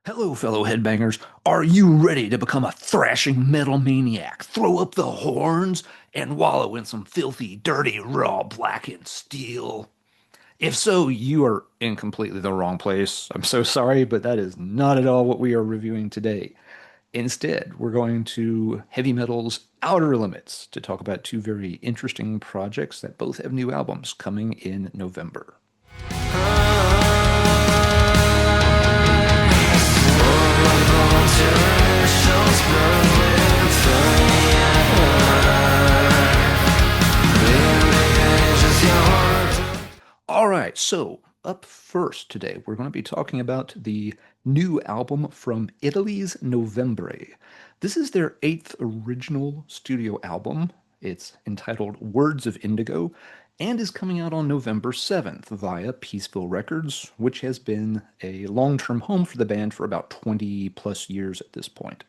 Hello, fellow headbangers. Are you ready to become a thrashing metal maniac, throw up the horns, and wallow in some filthy, dirty, raw, blackened steel? If so, you are in completely the wrong place. I'm so sorry, but that is not at all what we are reviewing today. Instead, we're going to Heavy Metal's Outer Limits to talk about two very interesting projects that both have new albums coming in November. All right, so up first today, we're going to be talking about the new album from Italy's Novembre. This is their eighth original studio album. It's entitled Words of Indigo and is coming out on November 7th via Peaceful Records, which has been a long-term home for the band for about 20 plus years at this point.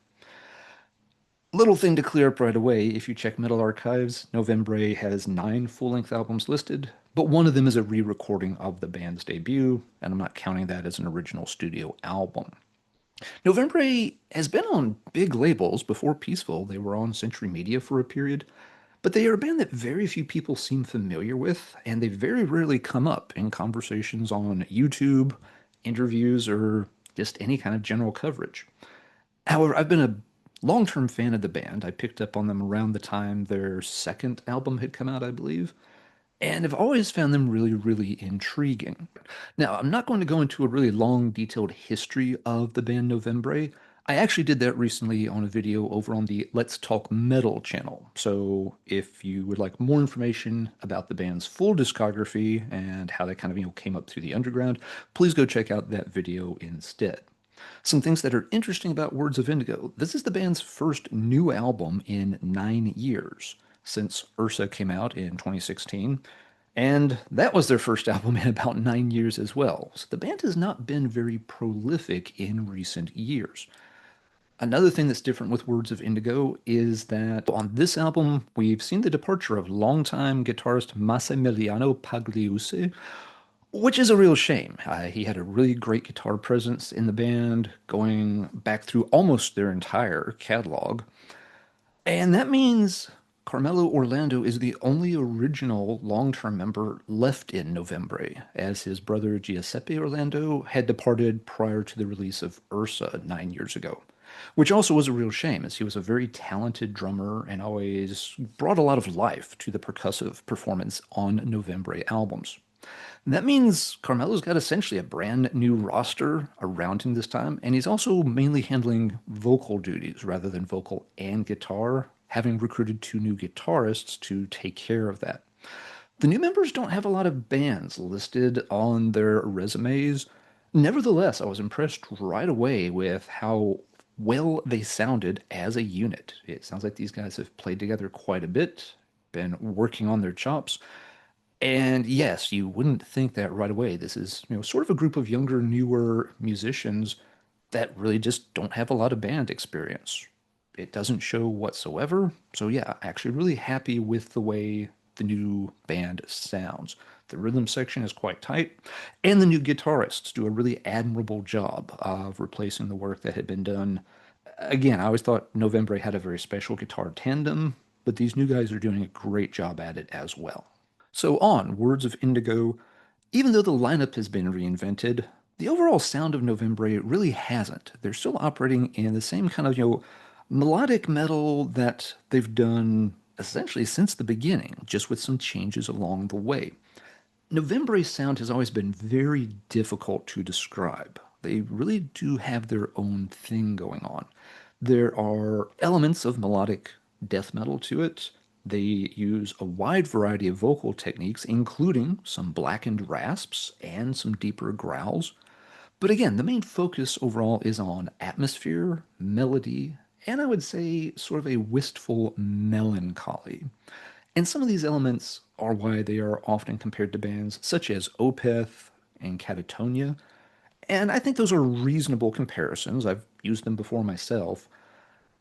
Little thing to clear up right away, if you check Metal Archives, Novembre has 9 full-length albums listed, but one of them is a re-recording of the band's debut, and I'm not counting that as an original studio album. Novembre has been on big labels before Peaceful. They were on Century Media for a period, but they are a band that very few people seem familiar with, and they very rarely come up in conversations on YouTube, interviews, or just any kind of general coverage. However, I've been a long-term fan of the band. I picked up on them around the time their second album had come out, I believe, and have always found them really, really intriguing. Now, I'm not going to go into a really long, detailed history of the band Novembre. I actually did that recently on a video over on the Let's Talk Metal channel. So if you would like more information about the band's full discography and how they kind of, came up through the underground, please go check out that video instead. Some things that are interesting about Words of Indigo. This is the band's first new album in 9 years, since Ursa came out in 2016. And that was their first album in about 9 years as well. So the band has not been very prolific in recent years. Another thing that's different with Words of Indigo is that on this album, we've seen the departure of longtime guitarist Massimiliano Pagliusi, which is a real shame. He had a really great guitar presence in the band, going back through almost their entire catalog. And that means Carmelo Orlando is the only original long-term member left in Novembre, as his brother Giuseppe Orlando had departed prior to the release of Ursa 9 years ago, which also was a real shame, as he was a very talented drummer and always brought a lot of life to the percussive performance on Novembre albums. That means Carmelo's got essentially a brand new roster around him this time, and he's also mainly handling vocal duties rather than vocal and guitar, having recruited 2 new guitarists to take care of that. The new members don't have a lot of bands listed on their resumes. Nevertheless, I was impressed right away with how well they sounded as a unit. It sounds like these guys have played together quite a bit, been working on their chops. And yes, you wouldn't think that right away. This is, sort of a group of younger, newer musicians that really just don't have a lot of band experience. It doesn't show whatsoever. So yeah, actually really happy with the way the new band sounds. The rhythm section is quite tight, and the new guitarists do a really admirable job of replacing the work that had been done. Again, I always thought Novembre had a very special guitar tandem, but these new guys are doing a great job at it as well. So on Words of Indigo, even though the lineup has been reinvented, the overall sound of Novembre really hasn't. They're still operating in the same kind of, melodic metal that they've done essentially since the beginning, just with some changes along the way. Novembre's sound has always been very difficult to describe. They really do have their own thing going on. There are elements of melodic death metal to it. They use a wide variety of vocal techniques, including some blackened rasps and some deeper growls. But again, the main focus overall is on atmosphere, melody, and I would say sort of a wistful melancholy. And some of these elements are why they are often compared to bands such as Opeth and Katatonia. And I think those are reasonable comparisons. I've used them before myself.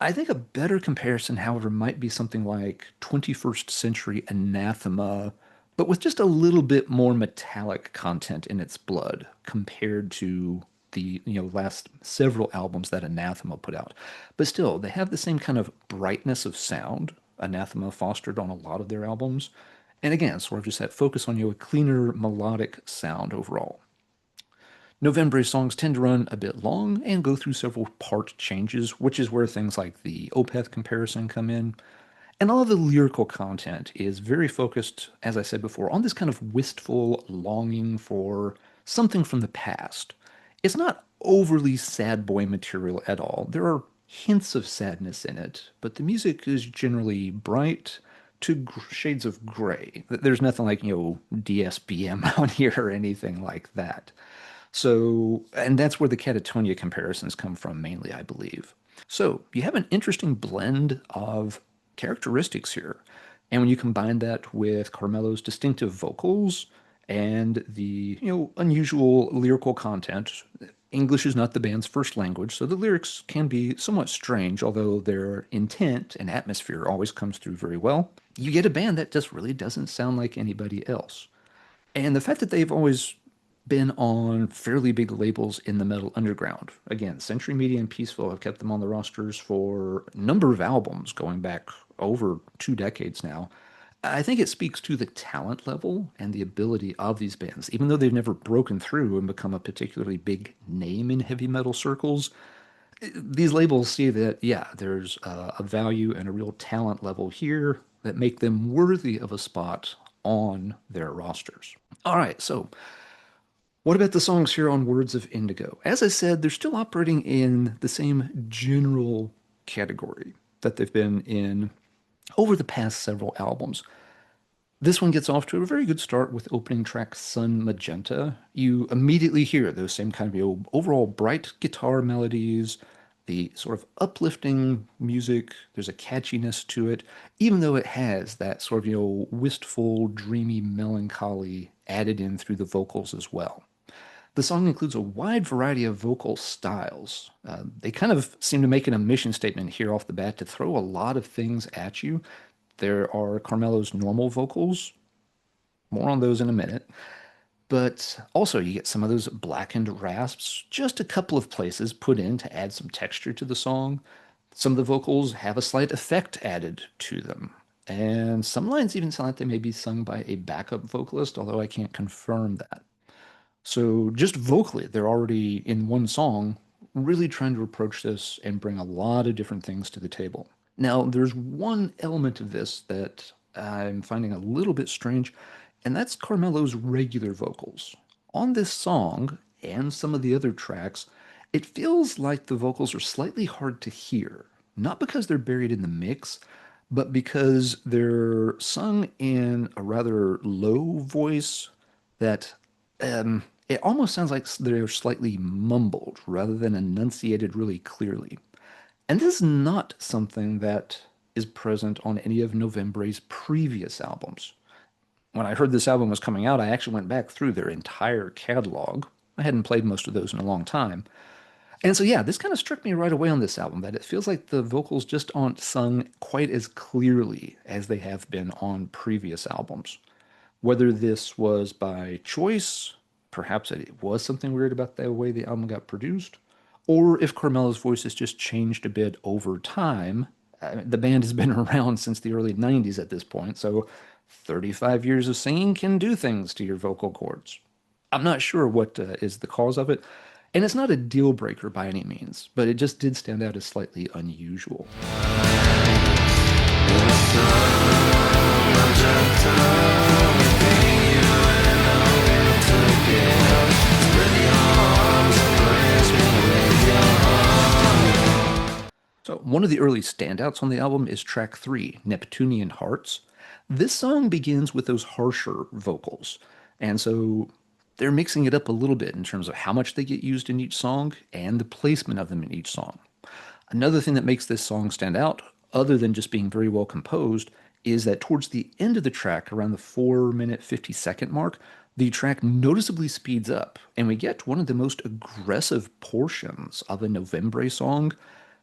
I think a better comparison, however, might be something like 21st century anathema, but with just a little bit more metallic content in its blood compared to the last several albums that Anathema put out. But still, they have the same kind of brightness of sound Anathema fostered on a lot of their albums. And again, sort of just that focus on a cleaner melodic sound overall. Novembre songs tend to run a bit long and go through several part changes, which is where things like the Opeth comparison come in. And all of the lyrical content is very focused, as I said before, on this kind of wistful longing for something from the past. It's not overly sad boy material at all. There are hints of sadness in it, but the music is generally bright to shades of gray. There's nothing like, DSBM on here or anything like that. So, and that's where the Katatonia comparisons come from mainly, I believe. So you have an interesting blend of characteristics here. And when you combine that with Carmelo's distinctive vocals and the, unusual lyrical content, English is not the band's first language, so the lyrics can be somewhat strange, although their intent and atmosphere always comes through very well. You get a band that just really doesn't sound like anybody else. And the fact that they've always been on fairly big labels in the metal underground. Again, Century Media and Peaceful have kept them on the rosters for a number of albums going back over 2 decades now. I think it speaks to the talent level and the ability of these bands. Even though they've never broken through and become a particularly big name in heavy metal circles, these labels see that, yeah, there's a value and a real talent level here that make them worthy of a spot on their rosters. All right, so what about the songs here on Words of Indigo? As I said, they're still operating in the same general category that they've been in over the past several albums. This one gets off to a very good start with opening track Sun Magenta. You immediately hear those same kind of overall bright guitar melodies, the sort of uplifting music. There's a catchiness to it, even though it has that sort of, wistful, dreamy melancholy added in through the vocals as well. The song includes a wide variety of vocal styles. They kind of seem to make it a mission statement here off the bat to throw a lot of things at you. There are Carmelo's normal vocals, more on those in a minute, but also you get some of those blackened rasps, just a couple of places put in to add some texture to the song. Some of the vocals have a slight effect added to them, and some lines even sound like they may be sung by a backup vocalist, although I can't confirm that. So just vocally, they're already in one song really trying to approach this and bring a lot of different things to the table. Now, there's one element of this that I'm finding a little bit strange, and that's Carmelo's regular vocals. On this song, and some of the other tracks, it feels like the vocals are slightly hard to hear. Not because they're buried in the mix, but because they're sung in a rather low voice that it almost sounds like they're slightly mumbled rather than enunciated really clearly. And this is not something that is present on any of Novembre's previous albums. When I heard this album was coming out, I actually went back through their entire catalog. I hadn't played most of those in a long time. And so, yeah, this kind of struck me right away on this album, that it feels like the vocals just aren't sung quite as clearly as they have been on previous albums. Whether this was by choice, perhaps it was something weird about the way the album got produced, or if Carmelo's voice has just changed a bit over time. The band has been around since the early 90s at this point, so 35 years of singing can do things to your vocal cords. I'm not sure what is the cause of it, and it's not a deal breaker by any means, but it just did stand out as slightly unusual. So one of the early standouts on the album is track 3, Neptunian Hearts. This song begins with those harsher vocals, and so they're mixing it up a little bit in terms of how much they get used in each song and the placement of them in each song. Another thing that makes this song stand out, other than just being very well composed, is that towards the end of the track, around the 4-minute 50-second mark, the track noticeably speeds up, and we get one of the most aggressive portions of a Novembre song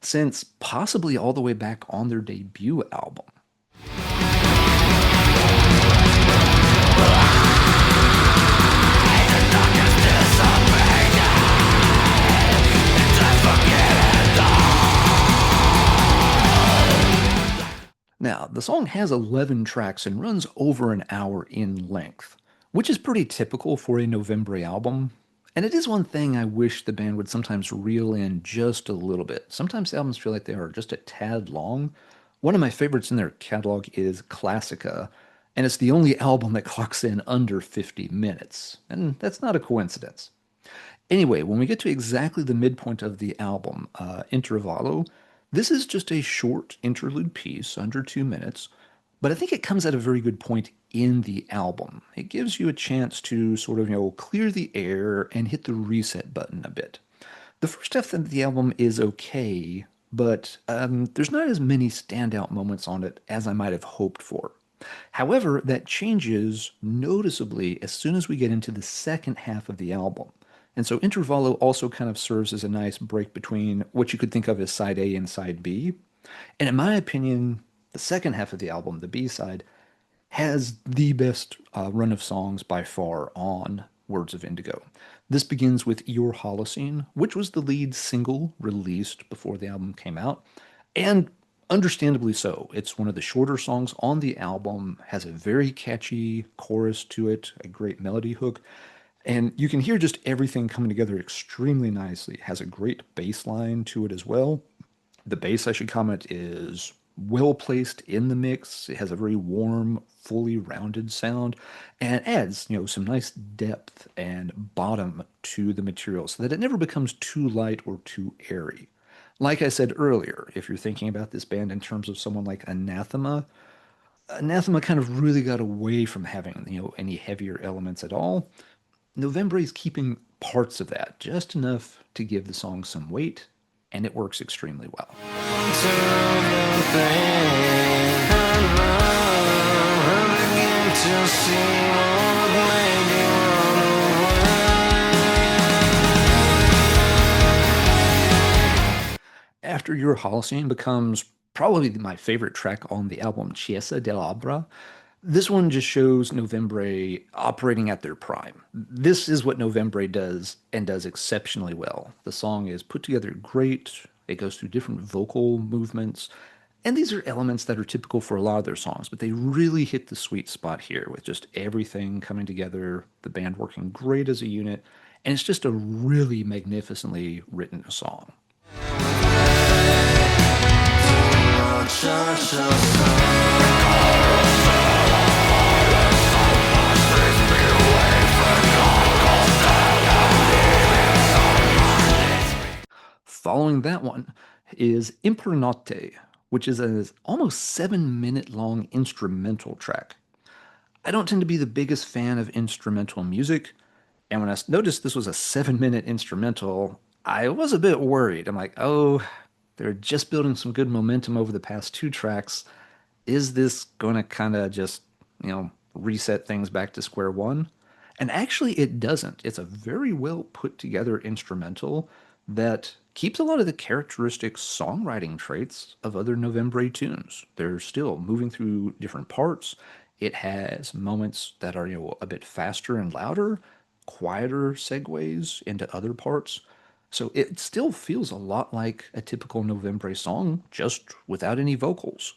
since possibly all the way back on their debut album. Now, the song has 11 tracks and runs over an hour in length, which is pretty typical for a Novembre album. And it is one thing I wish the band would sometimes reel in just a little bit. Sometimes albums feel like they are just a tad long. One of my favorites in their catalog is Classica, and it's the only album that clocks in under 50 minutes. And that's not a coincidence. Anyway, when we get to exactly the midpoint of the album, Intervallo, this is just a short interlude piece, under 2 minutes, but I think it comes at a very good point in the album. It gives you a chance to sort of, clear the air and hit the reset button a bit. The first half of the album is okay, but there's not as many standout moments on it as I might have hoped for. However, that changes noticeably as soon as we get into the second half of the album. And so Intervallo also kind of serves as a nice break between what you could think of as side A and side B. And in my opinion, the second half of the album, the B side, has the best run of songs by far on Words of Indigo. This begins with Your Holocene, which was the lead single released before the album came out. And understandably so. It's one of the shorter songs on the album, has a very catchy chorus to it, a great melody hook, and you can hear just everything coming together extremely nicely. It has a great bass line to it as well. The bass, I should comment, is well placed in the mix. It has a very warm, fully rounded sound and adds, some nice depth and bottom to the material so that it never becomes too light or too airy. Like I said earlier, if you're thinking about this band in terms of someone like Anathema, Anathema kind of really got away from having, any heavier elements at all. Novembre is keeping parts of that, just enough to give the song some weight, and it works extremely well. After Your Holocene becomes probably my favorite track on the album, Chiesa dell'Abra. This one just shows Novembre operating at their prime. This is what Novembre does and does exceptionally well. The song is put together great. It goes through different vocal movements. And these are elements that are typical for a lot of their songs, but they really hit the sweet spot here with just everything coming together, the band working great as a unit, and it's just a really magnificently written song. Following that one is Impernotte, which is an almost 7 minute long instrumental track. I don't tend to be the biggest fan of instrumental music, and when I noticed this was a 7 minute instrumental, I was a bit worried. I'm like, oh, they're just building some good momentum over the past two tracks. Is this going to kind of just, reset things back to square one? And actually, it doesn't. It's a very well put together instrumental that keeps a lot of the characteristic songwriting traits of other Novembre tunes. They're still moving through different parts. It has moments that are, a bit faster and louder, quieter segues into other parts. So it still feels a lot like a typical Novembre song, just without any vocals.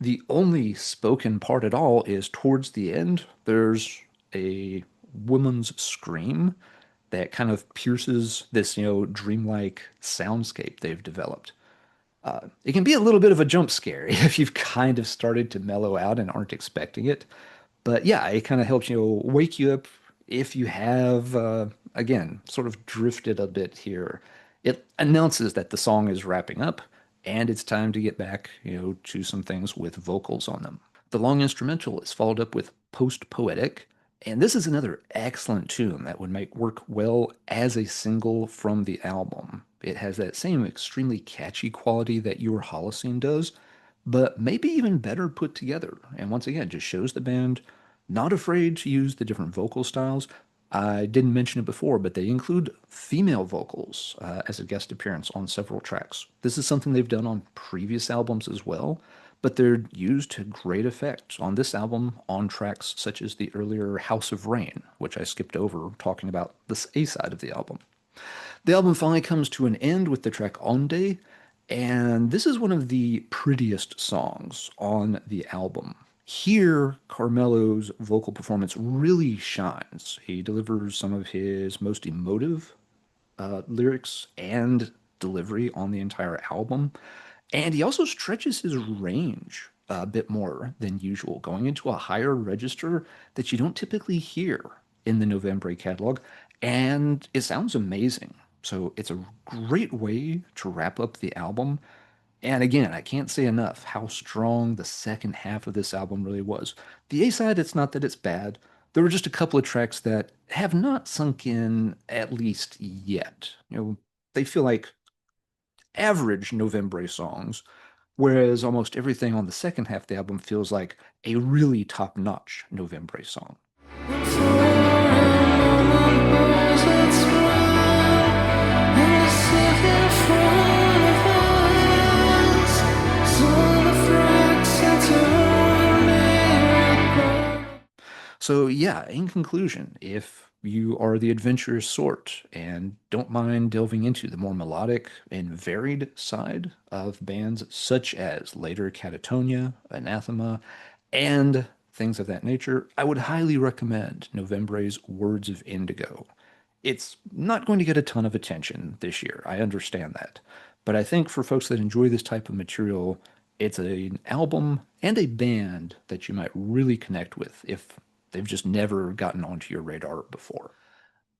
The only spoken part at all is towards the end. There's a woman's scream that kind of pierces this, dreamlike soundscape they've developed. It can be a little bit of a jump scare if you've kind of started to mellow out and aren't expecting it. But yeah, it kind of helps, wake you up if you have, again, sort of drifted a bit here. It announces that the song is wrapping up and it's time to get back, to some things with vocals on them. The long instrumental is followed up with Post-Poetic, and this is another excellent tune that would make work well as a single from the album. It has that same extremely catchy quality that Your Holocene does, but maybe even better put together. And once again, just shows the band not afraid to use the different vocal styles. I didn't mention it before, but they include female vocals as a guest appearance on several tracks. This is something they've done on previous albums as well, but they're used to great effect on this album on tracks such as the earlier House of Rain, which I skipped over talking about the A side of the album. The album finally comes to an end with the track Onde, And this is one of the prettiest songs on the album. Here, Carmelo's vocal performance really shines. He delivers some of his most emotive lyrics and delivery on the entire album. And he also stretches his range a bit more than usual, going into a higher register that you don't typically hear in the Novembre catalog. And it sounds amazing. So it's a great way to wrap up the album. And again, I can't say enough how strong the second half of this album really was. The A side, it's not that it's bad. There were just a couple of tracks that have not sunk in at least yet. They feel like average November songs, whereas almost everything on the second half of the album feels like a really top-notch November song. So, yeah, in conclusion, if you are the adventurous sort and don't mind delving into the more melodic and varied side of bands such as later Katatonia, Anathema, and things of that nature, I would highly recommend Novembre's Words of Indigo. It's not going to get a ton of attention this year. I understand that. But I think for folks that enjoy this type of material, it's an album and a band that you might really connect with if they've just never gotten onto your radar before.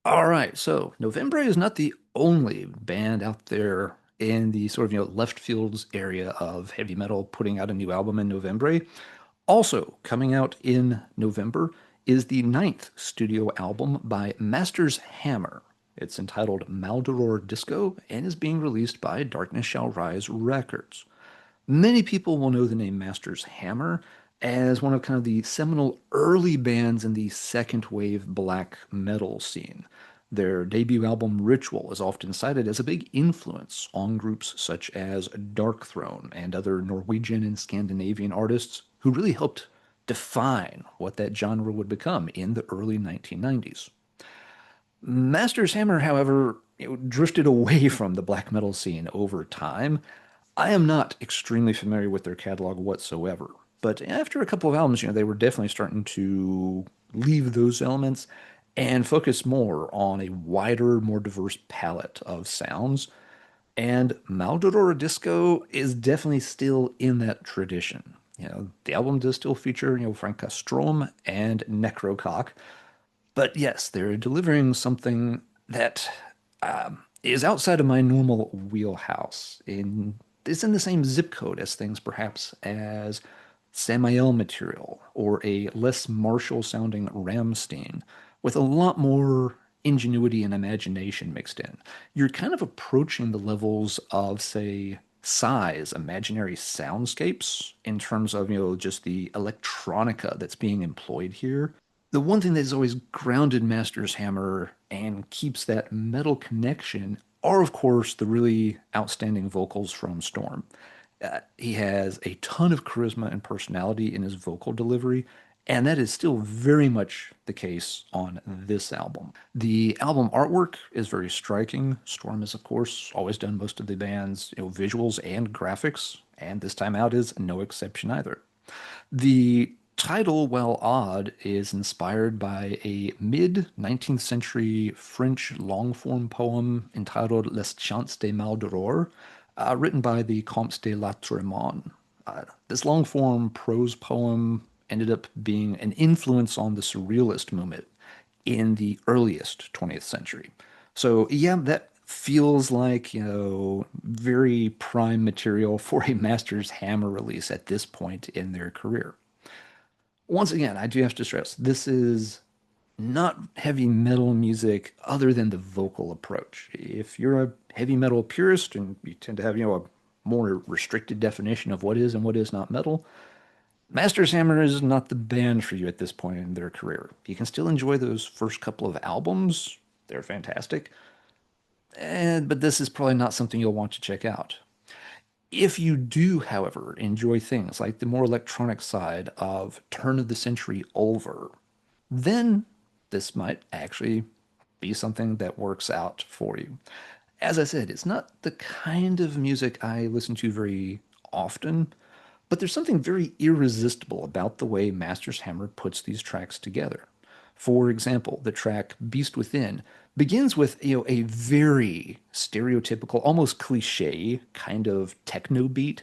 All right, so Novembre is not the only band out there in the sort of left fields area of heavy metal putting out a new album in Novembre. Also coming out in November is the ninth studio album by Masters Hammer. It's entitled Maldorör Disco and is being released by Darkness Shall Rise Records. Many people will know the name Masters Hammer as one of kind of the seminal early bands in the second wave black metal scene. Their debut album Ritual is often cited as a big influence on groups such as Darkthrone and other Norwegian and Scandinavian artists who really helped define what that genre would become in the early 1990s. Masters Hammer, however, drifted away from the black metal scene over time. I am not extremely familiar with their catalog whatsoever, but after a couple of albums, they were definitely starting to leave those elements and focus more on a wider, more diverse palette of sounds. And Maldorör Disco is definitely still in that tradition. The album does still feature, Franka Strom and Necrocock, but yes, they're delivering something that is outside of my normal wheelhouse. It's in the same zip code as things perhaps as Samael material or a less martial sounding Rammstein with a lot more ingenuity and imagination mixed in. You're kind of approaching the levels of, say, Psy's imaginary soundscapes in terms of, just the electronica that's being employed here. The one thing that has always grounded Master's Hammer and keeps that metal connection are, of course, the really outstanding vocals from Storm. He has a ton of charisma and personality in his vocal delivery, and that is still very much the case on this album. The album artwork is very striking. Storm has, of course, always done most of the band's visuals and graphics, and this time out is no exception either. The title, while odd, is inspired by a mid 19th century French long form poem entitled Les Chants de Maldoror, written by the Comte de la Tourmente. This long form prose poem ended up being an influence on the Surrealist movement in the earliest 20th century. So, yeah, that feels like, very prime material for a Master's Hammer release at this point in their career. Once again, I do have to stress this is not heavy metal music other than the vocal approach. If you're a heavy metal purist and you tend to have, a more restricted definition of what is and what is not metal, Master's Hammer is not the band for you at this point in their career. You can still enjoy those first couple of albums. They're fantastic. But this is probably not something you'll want to check out. If you do, however, enjoy things like the more electronic side of turn of the century Ulver, then this might actually be something that works out for you. As I said, it's not the kind of music I listen to very often, but there's something very irresistible about the way Master's Hammer puts these tracks together. For example, the track Beast Within begins with, a very stereotypical, almost cliche kind of techno beat,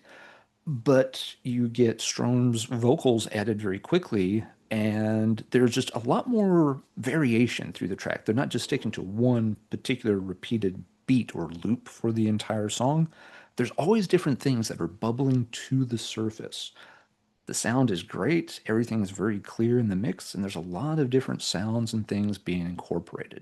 but you get Strome's vocals added very quickly, and there's just a lot more variation through the track. They're not just sticking to one particular repeated beat or loop for the entire song. There's always different things that are bubbling to the surface. The sound is great, everything is very clear in the mix, and there's a lot of different sounds and things being incorporated.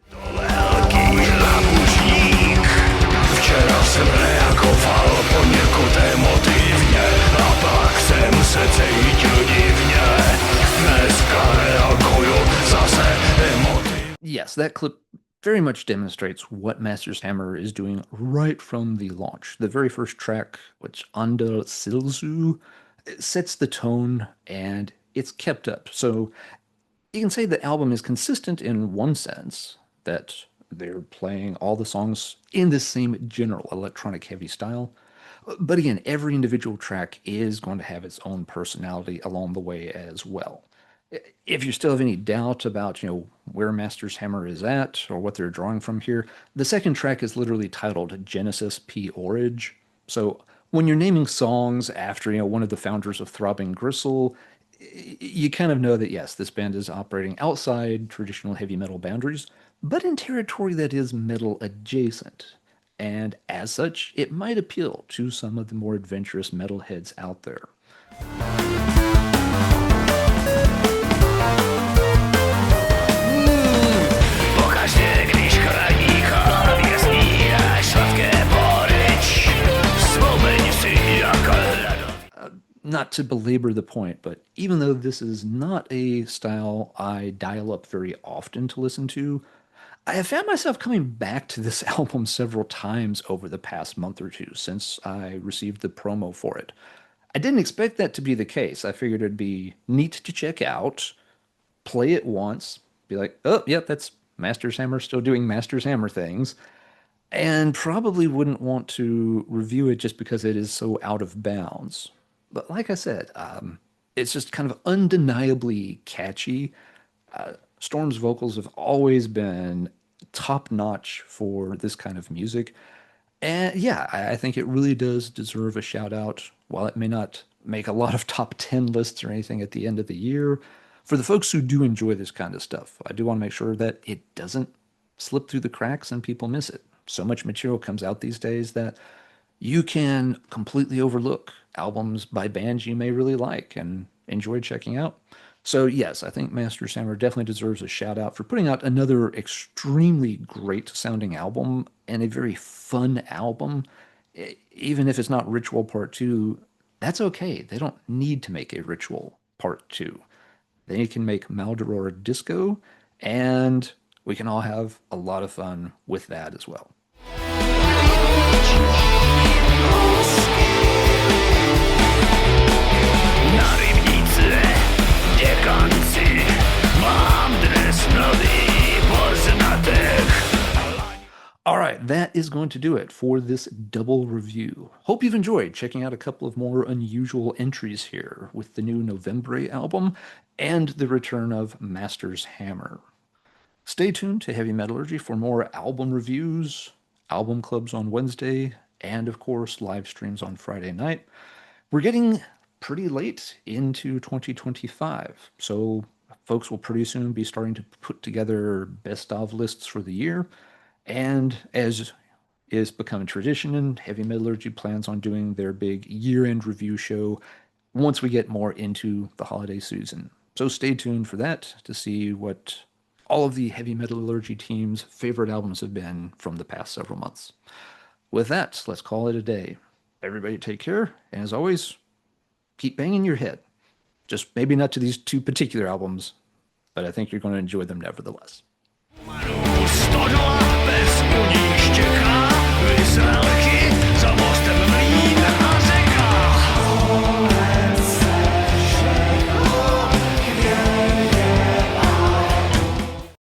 Wczoraj reagował poniekąd emotywnie, a tak sensacyjnie dziwnie. Dneska reagują zase emotywnie. Yes, that clip very much demonstrates what Master's Hammer is doing right from the launch. The very first track, which Under Silzu, sets the tone and it's kept up. So you can say the album is consistent in one sense, that they're playing all the songs in the same general electronic heavy style. But again, every individual track is going to have its own personality along the way as well. If you still have any doubt about, where Master's Hammer is at or what they're drawing from here, the second track is literally titled Genesis P. Orage. So when you're naming songs after, one of the founders of Throbbing Gristle, you kind of know that, yes, this band is operating outside traditional heavy metal boundaries, but in territory that is metal adjacent. And as such, it might appeal to some of the more adventurous metalheads out there. Not to belabor the point, but even though this is not a style I dial up very often to listen to, I have found myself coming back to this album several times over the past month or two since I received the promo for it. I didn't expect that to be the case. I figured it'd be neat to check out, play it once, be like, oh, yep, that's Master's Hammer still doing Master's Hammer things, and probably wouldn't want to review it just because it is so out of bounds. But like I said, it's just kind of undeniably catchy. Storm's vocals have always been top notch for this kind of music. And yeah, I think it really does deserve a shout out. While it may not make a lot of top 10 lists or anything at the end of the year, for the folks who do enjoy this kind of stuff, I do want to make sure that it doesn't slip through the cracks and people miss it. So much material comes out these days that you can completely overlook albums by bands you may really like and enjoy checking out. So yes, I think Master Hammer definitely deserves a shout out for putting out another extremely great sounding album and a very fun album. Even if it's not Ritual Part 2, that's okay. They don't need to make a Ritual Part 2. They can make Maldorör Disco, and we can all have a lot of fun with that as well. All right, that is going to do it for this double review. Hope you've enjoyed checking out a couple of more unusual entries here with the new Novembre album and the return of Master's Hammer. Stay tuned to Heavy Metallurgy for more album reviews, album clubs on Wednesday, and of course, live streams on Friday night. We're getting pretty late into 2025, so folks will pretty soon be starting to put together best of lists for the year. And as is becoming tradition, Heavy Metallurgy plans on doing their big year-end review show once we get more into the holiday season. So stay tuned for that to see what all of the Heavy Metallurgy team's favorite albums have been from the past several months. With that, let's call it a day. Everybody take care, and as always, keep banging your head. Just maybe not to these two particular albums, but I think you're going to enjoy them nevertheless.